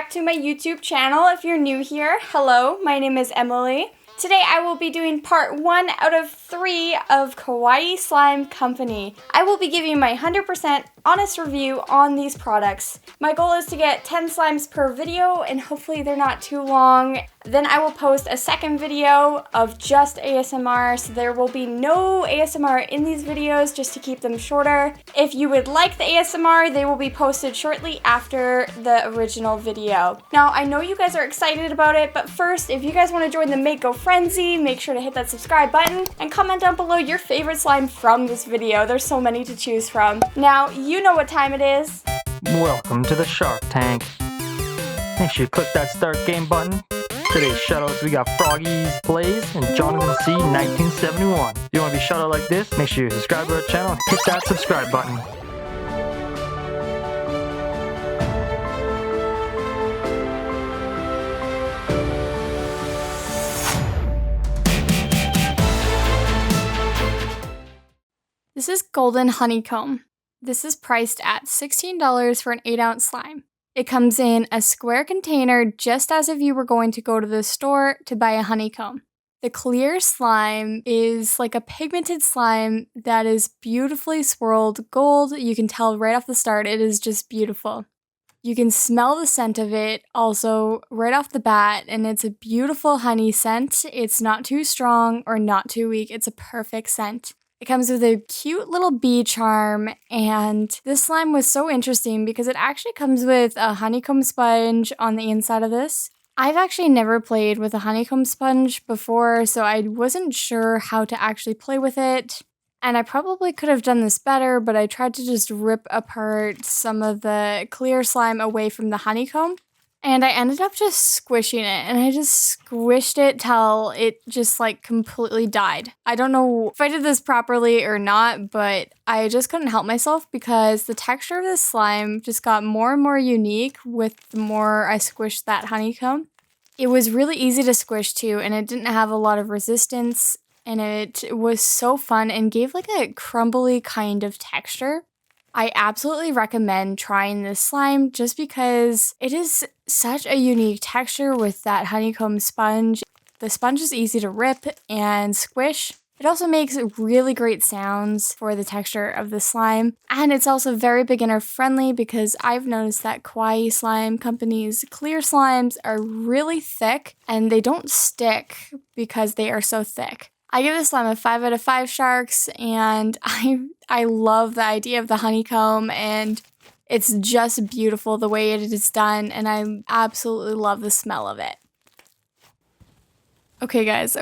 back to my YouTube channel. If you're new here, hello, my name is Emily. Today I will be doing part 1 out of 3 of Kawaii Slime Company. I will be giving my 100% honest review on these products. My goal is to get 10 slimes per video and hopefully they're not too long. Then I will post a second video of just ASMR, so there will be no ASMR in these videos just to keep them shorter. If you would like the ASMR, they will be posted shortly after the original video. Now, I know you guys are excited about it, but first, if you guys want to join the Mako frenzy, make sure to hit that subscribe button and comment down below your favorite slime from this video. There's so many to choose from. Now, you know what time it is. Welcome to the Shark Tank. Make sure you click that start game button. Today's shoutouts, we got Froggy's Plays and Jonathan C. 1971. If you want to be shouted like this, make sure you subscribe to our channel and hit that subscribe button. This is Golden Honeycomb. This is priced at $16 for an 8-ounce slime. It comes in a square container just as if you were going to go to the store to buy a honeycomb. The clear slime is like a pigmented slime that is beautifully swirled gold. You can tell right off the start it is just beautiful. You can smell the scent of it also right off the bat, and it's a beautiful honey scent. It's not too strong or not too weak. It's a perfect scent. It comes with a cute little bee charm, and this slime was so interesting because it actually comes with a honeycomb sponge on the inside of this. I've actually never played with a honeycomb sponge before, so I wasn't sure how to actually play with it. And I probably could have done this better, but I tried to just rip apart some of the clear slime away from the honeycomb. And I ended up just squishing it, and I just squished it till it just like completely died. I don't know if I did this properly or not, but I just couldn't help myself because the texture of this slime just got more and more unique with the more I squished that honeycomb. It was really easy to squish too, and it didn't have a lot of resistance, and it was so fun and gave like a crumbly kind of texture. I absolutely recommend trying this slime just because it is such a unique texture with that honeycomb sponge. The sponge is easy to rip and squish. It also makes really great sounds for the texture of the slime. And it's also very beginner friendly because I've noticed that Kawaii Slime Company's clear slimes are really thick and they don't stick because they are so thick. I give this slime a 5 out of 5 sharks, and I love the idea of the honeycomb, and it's just beautiful the way it is done, and I absolutely love the smell of it. Okay guys,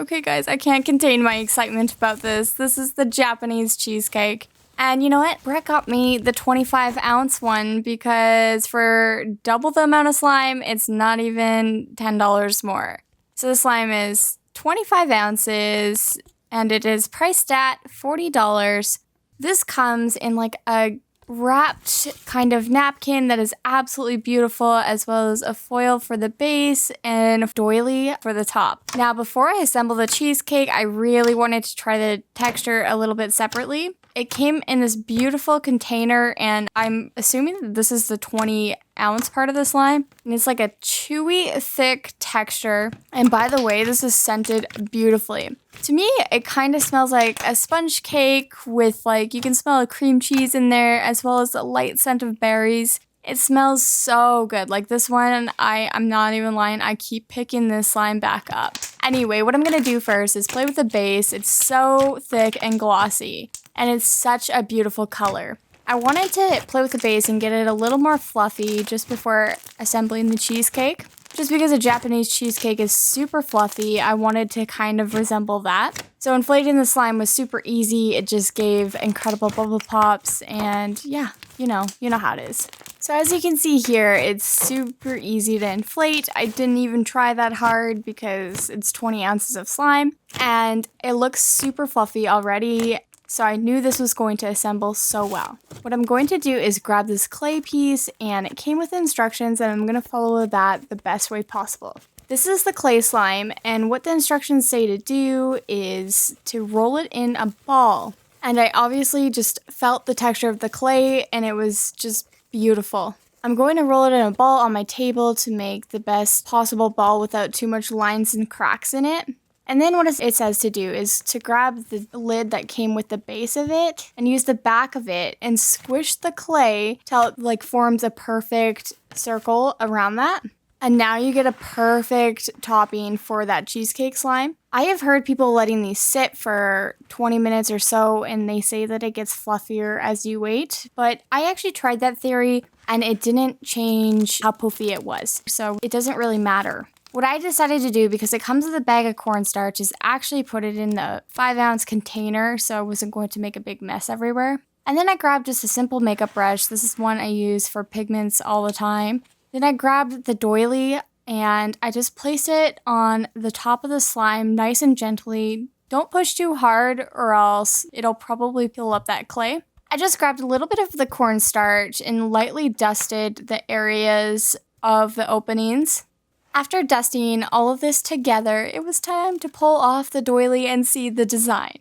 I can't contain my excitement about this. This is the Japanese cheesecake. And you know what? Brett got me the 25-ounce one because for double the amount of slime, it's not even $10 more. So the slime is 25 ounces, and it is priced at $40. This comes in like a wrapped kind of napkin that is absolutely beautiful, as well as a foil for the base and a doily for the top. Now, before I assemble the cheesecake, I really wanted to try the texture a little bit separately. It came in this beautiful container, and I'm assuming that this is the 20-ounce part of the slime. And it's like a chewy, thick texture. And by the way, this is scented beautifully. To me, it kind of smells like a sponge cake with like, you can smell a cream cheese in there, as well as a light scent of berries. It smells so good. Like this one, I'm not even lying, I keep picking this slime back up. Anyway, what I'm gonna do first is play with the base. It's so thick and glossy, and it's such a beautiful color. I wanted to play with the base and get it a little more fluffy just before assembling the cheesecake. Just because a Japanese cheesecake is super fluffy, I wanted to kind of resemble that. So inflating the slime was super easy. It just gave incredible bubble pops, and yeah, you know how it is. So as you can see here, it's super easy to inflate. I didn't even try that hard because it's 20 ounces of slime, and it looks super fluffy already. So I knew this was going to assemble so well. What I'm going to do is grab this clay piece, and it came with instructions, and I'm going to follow that the best way possible. This is the clay slime, and what the instructions say to do is to roll it in a ball. And I obviously just felt the texture of the clay, and it was just beautiful. I'm going to roll it in a ball on my table to make the best possible ball without too much lines and cracks in it. And then what it says to do is to grab the lid that came with the base of it and use the back of it and squish the clay till it like forms a perfect circle around that. And now you get a perfect topping for that cheesecake slime. I have heard people letting these sit for 20 minutes or so, and they say that it gets fluffier as you wait. But I actually tried that theory, and it didn't change how poofy it was. So it doesn't really matter. What I decided to do, because it comes with a bag of cornstarch, is actually put it in the 5-ounce container so I wasn't going to make a big mess everywhere. And then I grabbed just a simple makeup brush. This is one I use for pigments all the time. Then I grabbed the doily and I just placed it on the top of the slime nice and gently. Don't push too hard or else it'll probably peel up that clay. I just grabbed a little bit of the cornstarch and lightly dusted the areas of the openings. After dusting all of this together, it was time to pull off the doily and see the design.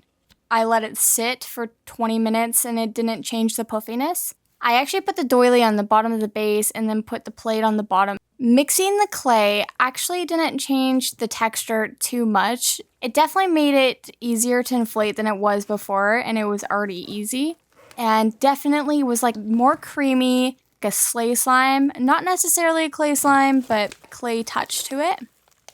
I let it sit for 20 minutes and it didn't change the puffiness. I actually put the doily on the bottom of the base and then put the plate on the bottom. Mixing the clay actually didn't change the texture too much. It definitely made it easier to inflate than it was before, and it was already easy. And definitely was like more creamy, like a slay slime. Not necessarily a clay slime, but clay touch to it.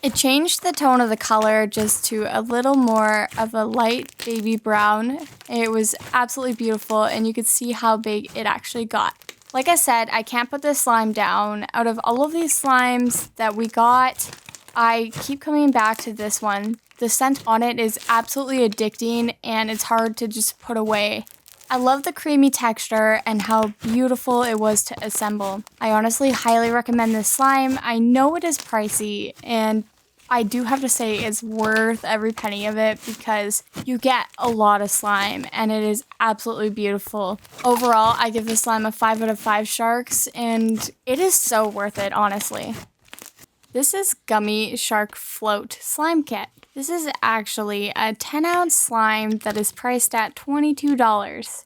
It changed the tone of the color just to a little more of a light baby brown. It was absolutely beautiful, and you could see how big it actually got. Like I said, I can't put this slime down. Out of all of these slimes that we got, I keep coming back to this one. The scent on it is absolutely addicting, and it's hard to just put away. I love the creamy texture and how beautiful it was to assemble. I honestly highly recommend this slime. I know it is pricey, and I do have to say it's worth every penny of it because you get a lot of slime and it is absolutely beautiful. Overall, I give this slime a 5 out of 5 sharks, and it is so worth it, honestly. This is Gummy Shark Float Slime Kit. This is actually a 10-ounce slime that is priced at $22.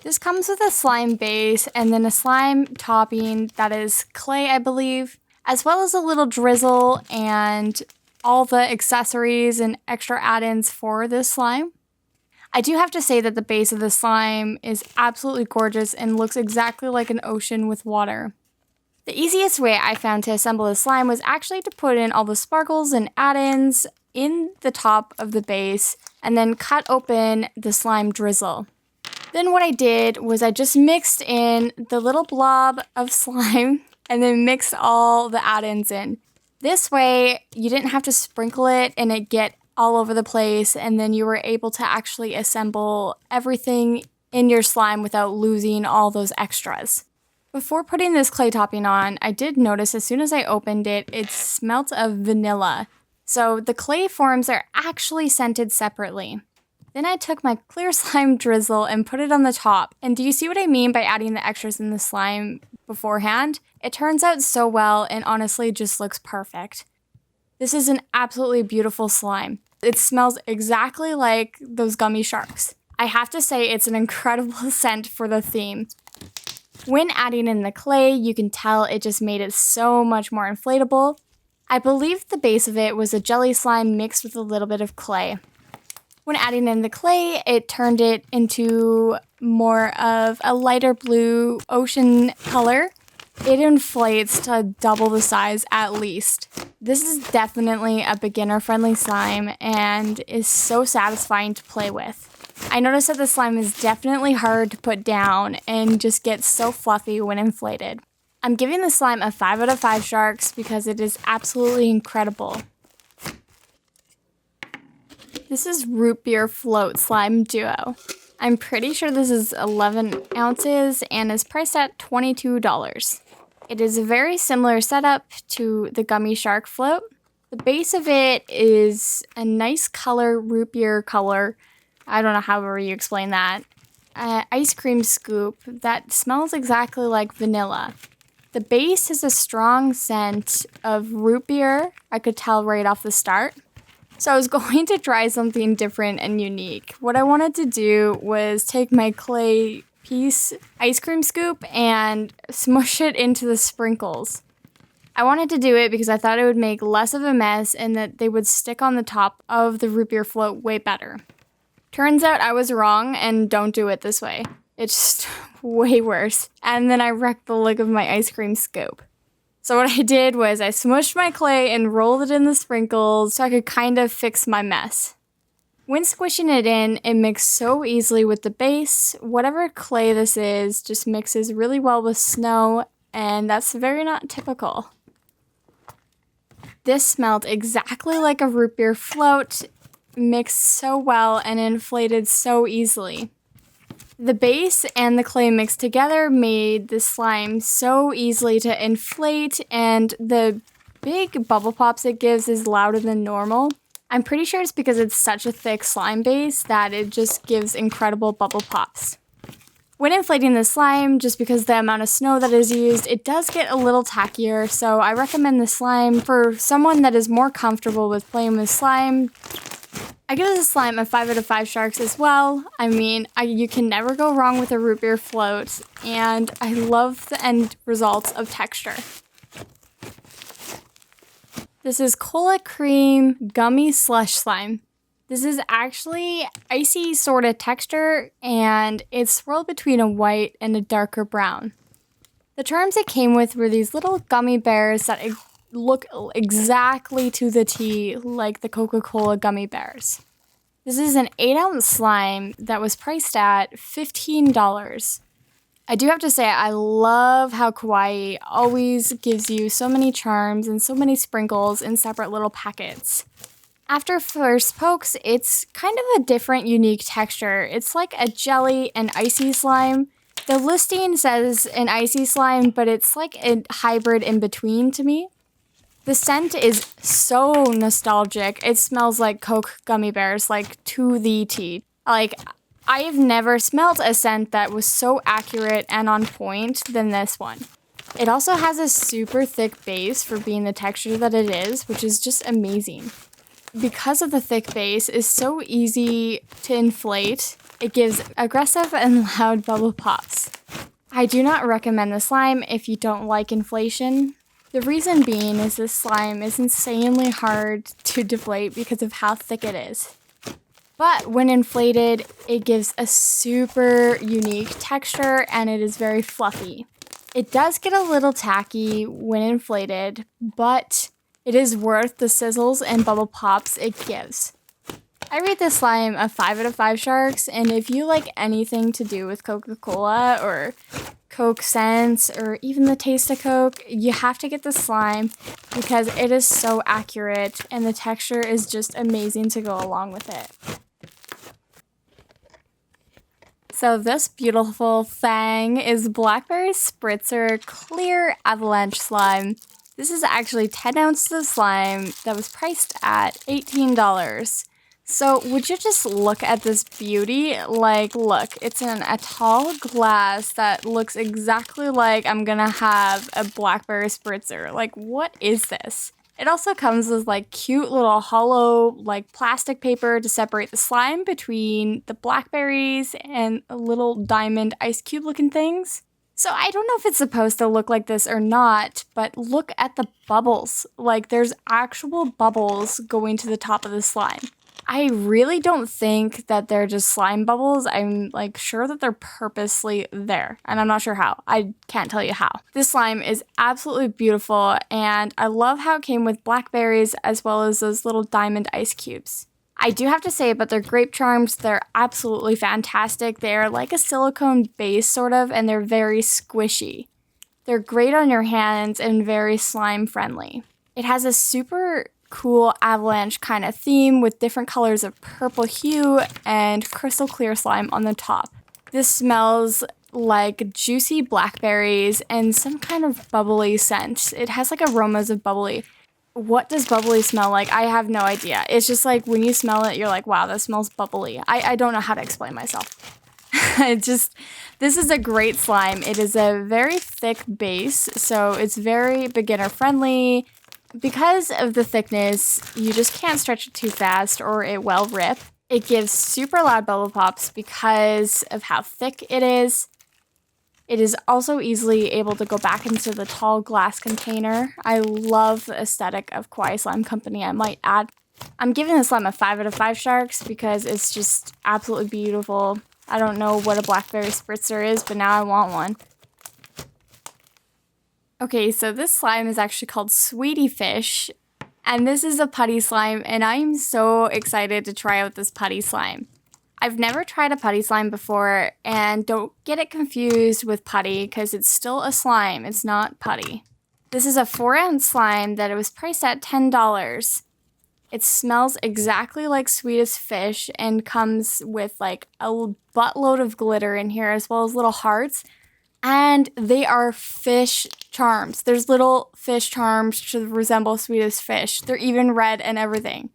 This comes with a slime base and then a slime topping that is clay, I believe, as well as a little drizzle and all the accessories and extra add-ins for this slime. I do have to say that the base of the slime is absolutely gorgeous and looks exactly like an ocean with water. The easiest way I found to assemble the slime was actually to put in all the sparkles and add-ins in the top of the base and then cut open the slime drizzle. Then what I did was I just mixed in the little blob of slime and then mixed all the add-ins in. This way, you didn't have to sprinkle it and it get all over the place, and then you were able to actually assemble everything in your slime without losing all those extras. Before putting this clay topping on, I did notice as soon as I opened it, it smelt of vanilla. So the clay forms are actually scented separately. Then I took my clear slime drizzle and put it on the top. And do you see what I mean by adding the extras in the slime beforehand? It turns out so well and honestly just looks perfect. This is an absolutely beautiful slime. It smells exactly like those gummy sharks. I have to say it's an incredible scent for the theme. When adding in the clay, you can tell it just made it so much more inflatable. I believe the base of it was a jelly slime mixed with a little bit of clay. When adding in the clay, it turned it into more of a lighter blue ocean color. It inflates to double the size at least. This is definitely a beginner-friendly slime and is so satisfying to play with. I noticed that the slime is definitely hard to put down and just gets so fluffy when inflated. I'm giving the slime a 5 out of 5 sharks because it is absolutely incredible. This is Root Beer Float Slime Duo. I'm pretty sure this is 11 ounces and is priced at $22. It is a very similar setup to the Gummy Shark Float. The base of it is a nice color, root beer color. I don't know however you explain that. Ice cream scoop that smells exactly like vanilla. The base has a strong scent of root beer. I could tell right off the start. So I was going to try something different and unique. What I wanted to do was take my clay piece ice cream scoop and smush it into the sprinkles. I wanted to do it because I thought it would make less of a mess and that they would stick on the top of the root beer float way better. Turns out I was wrong and don't do it this way. It's just way worse. And then I wrecked the lid of my ice cream scoop. So what I did was I smushed my clay and rolled it in the sprinkles so I could kind of fix my mess. When squishing it in, it mixed so easily with the base. Whatever clay this is just mixes really well with snow, and that's very not typical. This smelled exactly like a root beer float, mixed so well and inflated so easily. The base and the clay mixed together made the slime so easily to inflate, and the big bubble pops it gives is louder than normal. I'm pretty sure it's because it's such a thick slime base that it just gives incredible bubble pops. When inflating the slime, just because the amount of snow that is used, it does get a little tackier, so I recommend the slime for someone that is more comfortable with playing with slime. I give this slime a 5 out of 5 sharks as well. I mean, you can never go wrong with a root beer float, and I love the end results of texture. This is Cola Cream Gummy Slush Slime. This is actually icy sort of texture, and it's swirled between a white and a darker brown. The charms it came with were these little gummy bears that look exactly to the T like the Coca-Cola gummy bears. This is an 8-ounce slime that was priced at $15. I do have to say, I love how Kawaii always gives you so many charms and so many sprinkles in separate little packets. After first pokes, it's kind of a different, unique texture. It's like a jelly and icy slime. The listing says an icy slime, but it's like a hybrid in between to me. The scent is so nostalgic. It smells like Coke gummy bears, like to the T. Like, I have never smelled a scent that was so accurate and on point than this one. It also has a super thick base for being the texture that it is, which is just amazing. Because of the thick base, it's so easy to inflate. It gives aggressive and loud bubble pops. I do not recommend the slime if you don't like inflation. The reason being is this slime is insanely hard to deflate because of how thick it is. But when inflated, it gives a super unique texture and it is very fluffy. It does get a little tacky when inflated, but it is worth the sizzles and bubble pops it gives. I rate this slime a 5 out of 5 sharks, and if you like anything to do with Coca-Cola or Coke scents or even the taste of Coke, you have to get the slime because it is so accurate and the texture is just amazing to go along with it. So this beautiful thing is Blackberry Spritzer Clear Avalanche Slime. This is actually 10 ounces of slime that was priced at $18. So would you just look at this beauty? Like, look, it's in a tall glass that looks exactly like I'm gonna have a Blackberry Spritzer. Like, what is this? It also comes with like cute little hollow like plastic paper to separate the slime between the blackberries and little diamond ice cube looking things. So I don't know if it's supposed to look like this or not, but look at the bubbles. Like there's actual bubbles going to the top of the slime. I really don't think that they're just slime bubbles. I'm like sure that they're purposely there, and I'm not sure how. I can't tell you how. This slime is absolutely beautiful, and I love how it came with blackberries as well as those little diamond ice cubes. I do have to say about their grape charms, they're absolutely fantastic. They're like a silicone base sort of, and they're very squishy. They're great on your hands and very slime friendly. It has a super cool avalanche kind of theme with different colors of purple hue and crystal clear slime on the top. This smells like juicy blackberries and some kind of bubbly scent. It has like aromas of bubbly. What does bubbly smell like? I have no idea. It's just like when you smell it, you're like, wow, that smells bubbly. I don't know how to explain myself. This is a great slime. It is a very thick base, so it's very beginner friendly. Because of the thickness, you just can't stretch it too fast or it will rip. It gives super loud bubble pops because of how thick it is. It is also easily able to go back into the tall glass container. I love the aesthetic of Kawaii Slime Company, I might add. I'm giving this slime a 5 out of 5 sharks because it's just absolutely beautiful. I don't know what a Blackberry Spritzer is, but now I want one. Okay, so this slime is actually called Swedish Fish, and this is a putty slime, and I'm so excited to try out this putty slime. I've never tried a putty slime before, and don't get it confused with putty because it's still a slime, it's not putty. This is a 4-ounce slime that it was priced at $10. It smells exactly like Swedish Fish and comes with like a buttload of glitter in here as well as little hearts. And they are fish charms. There's little fish charms to resemble Swedish Fish. They're even red and everything.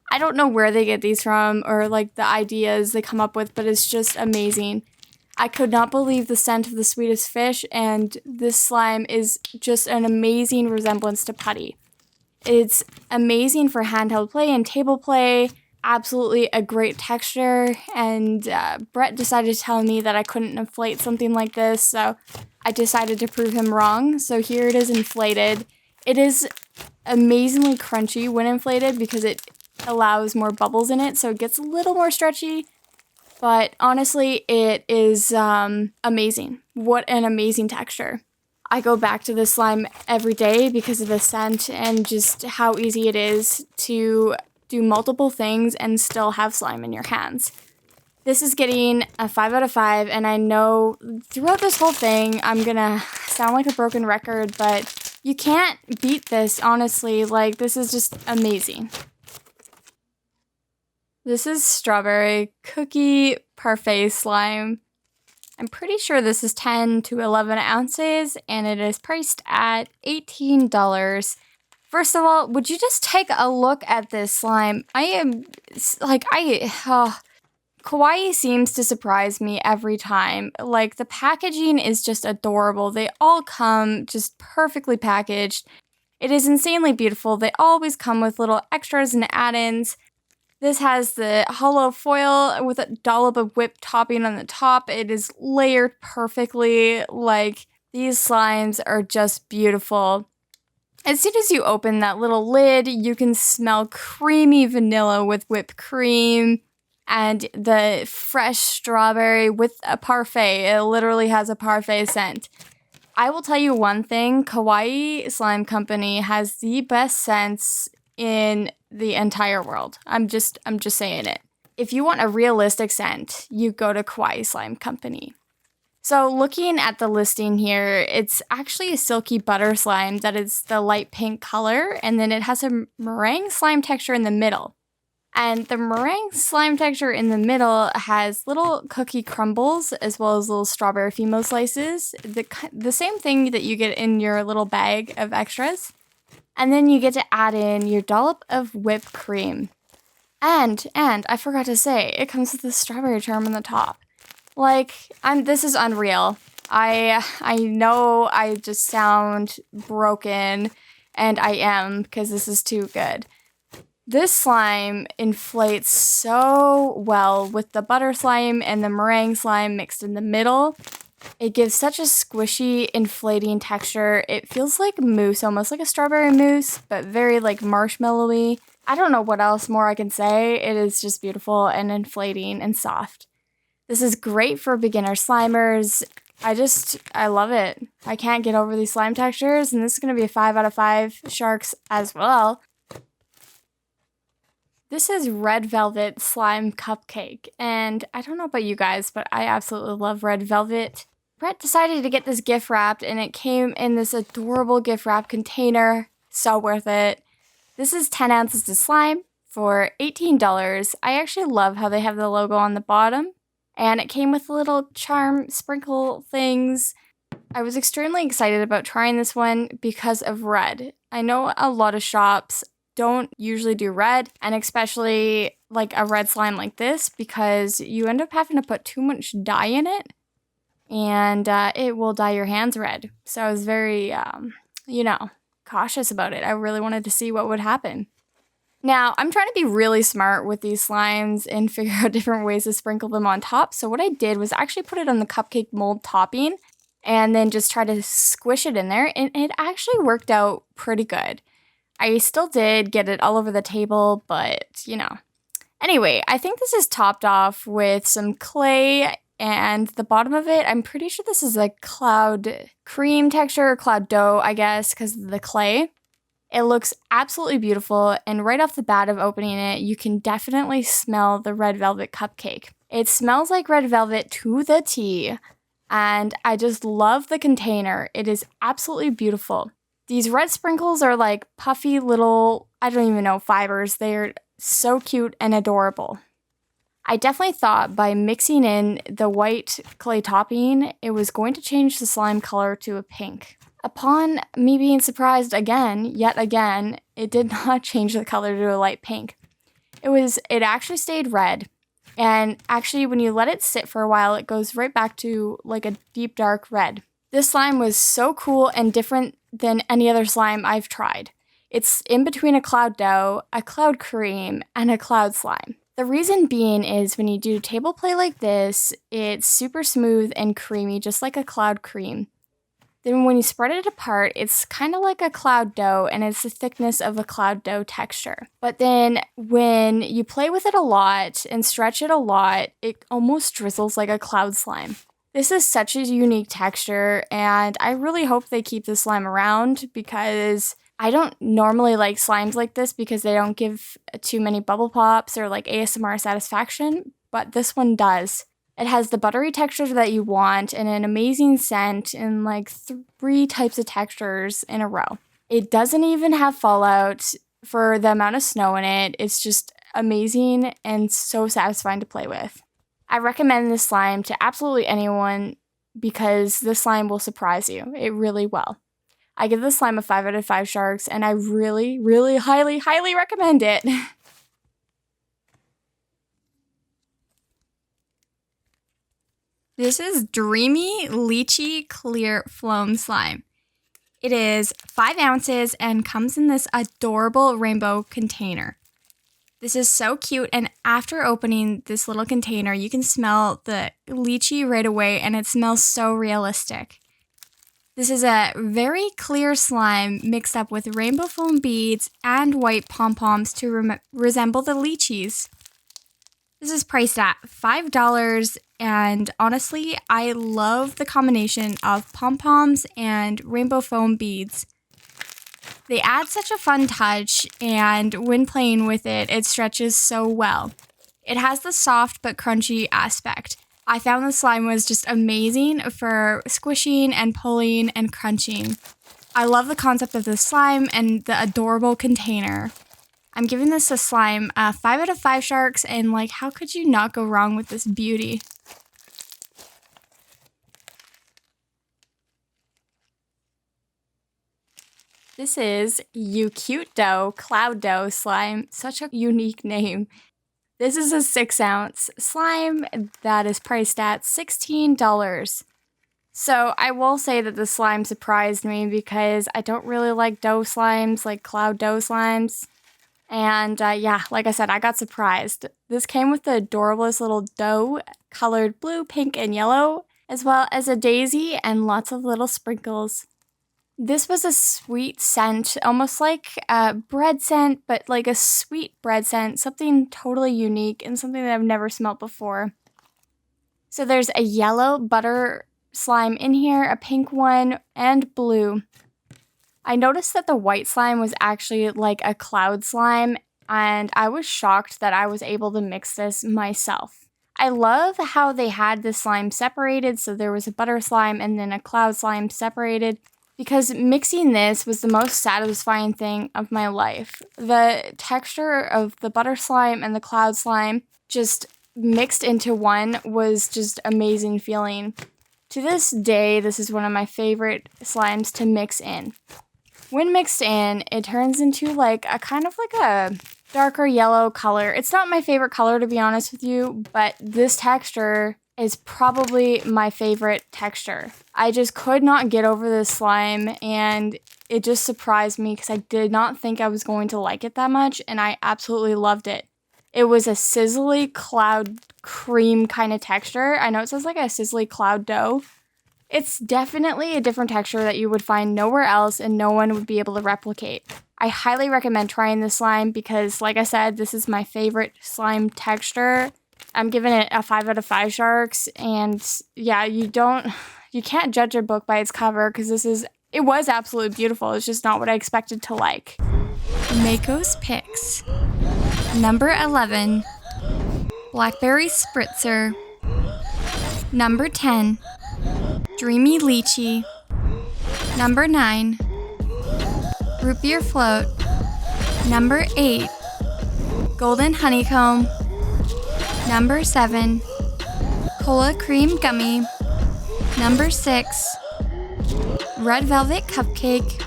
I don't know where they get these from or like the ideas they come up with, but it's just amazing. I could not believe the scent of the Swedish Fish, and this slime is just an amazing resemblance to putty. It's amazing for handheld play and table play. Absolutely a great texture, and Brett decided to tell me that I couldn't inflate something like this, so I decided to prove him wrong. So here it is inflated. It is amazingly crunchy when inflated because it allows more bubbles in it, so it gets a little more stretchy. But honestly, it is amazing. What an amazing texture. I go back to this slime every day because of the scent and just how easy it is to do multiple things and still have slime in your hands. This is getting a 5 out of 5, and I know throughout this whole thing I'm gonna sound like a broken record, but you can't beat this, honestly. Like, this is just amazing. This is strawberry cookie parfait slime. I'm pretty sure this is 10 to 11 ounces, and it is priced at $18. First of all, would you just take a look at this slime? Kawaii seems to surprise me every time. Like, the packaging is just adorable. They all come just perfectly packaged. It is insanely beautiful. They always come with little extras and add-ins. This has the hollow foil with a dollop of whipped topping on the top. It is layered perfectly. Like, these slimes are just beautiful. As soon as you open that little lid, you can smell creamy vanilla with whipped cream and the fresh strawberry with a parfait. It literally has a parfait scent. I will tell you one thing, Kawaii Slime Company has the best scents in the entire world. I'm just saying it. If you want a realistic scent, you go to Kawaii Slime Company. So looking at the listing here, it's actually a silky butter slime that is the light pink color, and then it has a meringue slime texture in the middle. And the meringue slime texture in the middle has little cookie crumbles as well as little strawberry Fimo slices. The same thing that you get in your little bag of extras. And then you get to add in your dollop of whipped cream. And I forgot to say, it comes with a strawberry charm on the top. Like, this is unreal. I know I just sound broken, and I am, because this is too good. This slime inflates so well with the butter slime and the meringue slime mixed in the middle. It gives such a squishy, inflating texture. It feels like mousse, almost like a strawberry mousse, but very like marshmallowy. I don't know what else more I can say. It is just beautiful and inflating and soft. This is great for beginner slimers. I love it. I can't get over these slime textures, and this is going to be a 5 out of 5 sharks as well. This is Red Velvet Slime Cupcake, and I don't know about you guys, but I absolutely love red velvet. Brett decided to get this gift wrapped, and it came in this adorable gift wrap container. So worth it. This is 10 ounces of slime for $18. I actually love how they have the logo on the bottom, and it came with little charm sprinkle things. I was extremely excited about trying this one because of red. I know a lot of shops don't usually do red, and especially like a red slime like this, because you end up having to put too much dye in it, and it will dye your hands red. So I was very, cautious about it. I really wanted to see what would happen. Now, I'm trying to be really smart with these slimes and figure out different ways to sprinkle them on top. So what I did was actually put it on the cupcake mold topping, and then just try to squish it in there, and it actually worked out pretty good. I still did get it all over the table, but Anyway, I think this is topped off with some clay, and the bottom of it, I'm pretty sure this is a cloud cream texture, or cloud dough, I guess, because of the clay. It looks absolutely beautiful, and right off the bat of opening it, you can definitely smell the red velvet cupcake. It smells like red velvet to the T, and I just love the container. It is absolutely beautiful. These red sprinkles are like puffy little, I don't even know, fibers. They're so cute and adorable. I definitely thought by mixing in the white clay topping, it was going to change the slime color to a pink. Upon me being surprised yet again, it did not change the color to a light pink. It actually stayed red. And actually, when you let it sit for a while, it goes right back to like a deep dark red. This slime was so cool and different than any other slime I've tried. It's in between a cloud dough, a cloud cream, and a cloud slime. The reason being is when you do table play like this, it's super smooth and creamy, just like a cloud cream. Then when you spread it apart, it's kind of like a cloud dough, and it's the thickness of a cloud dough texture. But then when you play with it a lot and stretch it a lot, it almost drizzles like a cloud slime. This is such a unique texture, and I really hope they keep this slime around, because I don't normally like slimes like this because they don't give too many bubble pops or like ASMR satisfaction, but this one does. It has the buttery texture that you want and an amazing scent in like 3 types of textures in a row. It doesn't even have fallout for the amount of snow in it. It's just amazing and so satisfying to play with. I recommend this slime to absolutely anyone because this slime will surprise you. It really will. I give this slime a 5 out of 5 sharks, and I really, really highly, highly recommend it. This is Dreamy Lychee Clear Floam Slime. It is 5 ounces and comes in this adorable rainbow container. This is so cute, and after opening this little container, you can smell the lychee right away, and it smells so realistic. This is a very clear slime mixed up with rainbow foam beads and white pom-poms to resemble the lychees. This is priced at $5, and honestly, I love the combination of pom-poms and rainbow foam beads. They add such a fun touch, and when playing with it, it stretches so well. It has the soft but crunchy aspect. I found the slime was just amazing for squishing and pulling and crunching. I love the concept of the slime and the adorable container. I'm giving this a slime a 5 out of 5 sharks, and like, how could you not go wrong with this beauty? This is Cute Doe Cloud Dough Slime. Such a unique name. This is a 6-ounce slime that is priced at $16. So I will say that the slime surprised me because I don't really like dough slimes, like cloud dough slimes. And yeah, like I said, I got surprised. This came with the adorablest little dough colored blue, pink, and yellow, as well as a daisy and lots of little sprinkles. This was a sweet scent, almost like a bread scent, but like a sweet bread scent, something totally unique and something that I've never smelled before. So there's a yellow butter slime in here, a pink one, and blue. I noticed that the white slime was actually like a cloud slime, and I was shocked that I was able to mix this myself. I love how they had the slime separated, so there was a butter slime and then a cloud slime separated, because mixing this was the most satisfying thing of my life. The texture of the butter slime and the cloud slime just mixed into one was just amazing feeling. To this day, this is one of my favorite slimes to mix in. When mixed in, it turns into like a kind of like a darker yellow color. It's not my favorite color, to be honest with you, but this texture is probably my favorite texture. I just could not get over this slime, and it just surprised me because I did not think I was going to like it that much, and I absolutely loved it. It was a sizzly cloud cream kind of texture. I know it says like a sizzly cloud dough. It's definitely a different texture that you would find nowhere else and no one would be able to replicate. I highly recommend trying this slime because, like I said, this is my favorite slime texture. I'm giving it a 5 out of 5 sharks, and yeah, you can't judge a book by its cover because it was absolutely beautiful. It's just not what I expected to like. Makos Picks. Number 11. Blackberry Spritzer. Number 10. Dreamy Lychee. Number 9. Root Beer Float. Number 8. Golden Honeycomb. Number 7. Cola Cream Gummy. Number 6. Red Velvet Cupcake.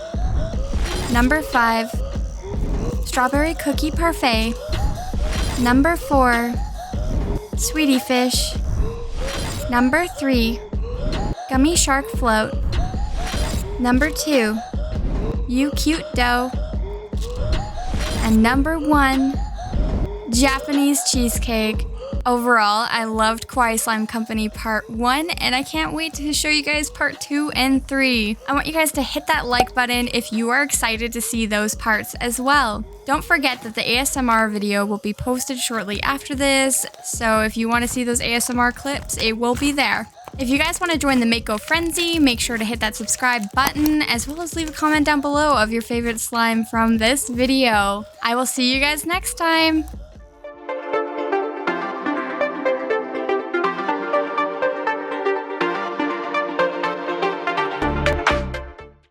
Number 5. Strawberry Cookie Parfait. Number 4. Swedish Fish. Number 3. Gummy Shark Float. Number 2. Cute Doe. And number 1. Japanese Cheesecake. Overall, I loved Kawaii Slime Company Part 1, and I can't wait to show you guys Part 2 and 3. I want you guys to hit that like button if you are excited to see those parts as well. Don't forget that the ASMR video will be posted shortly after this, so if you want to see those ASMR clips, it will be there. If you guys want to join the Mako Frenzy, make sure to hit that subscribe button, as well as leave a comment down below of your favorite slime from this video. I will see you guys next time!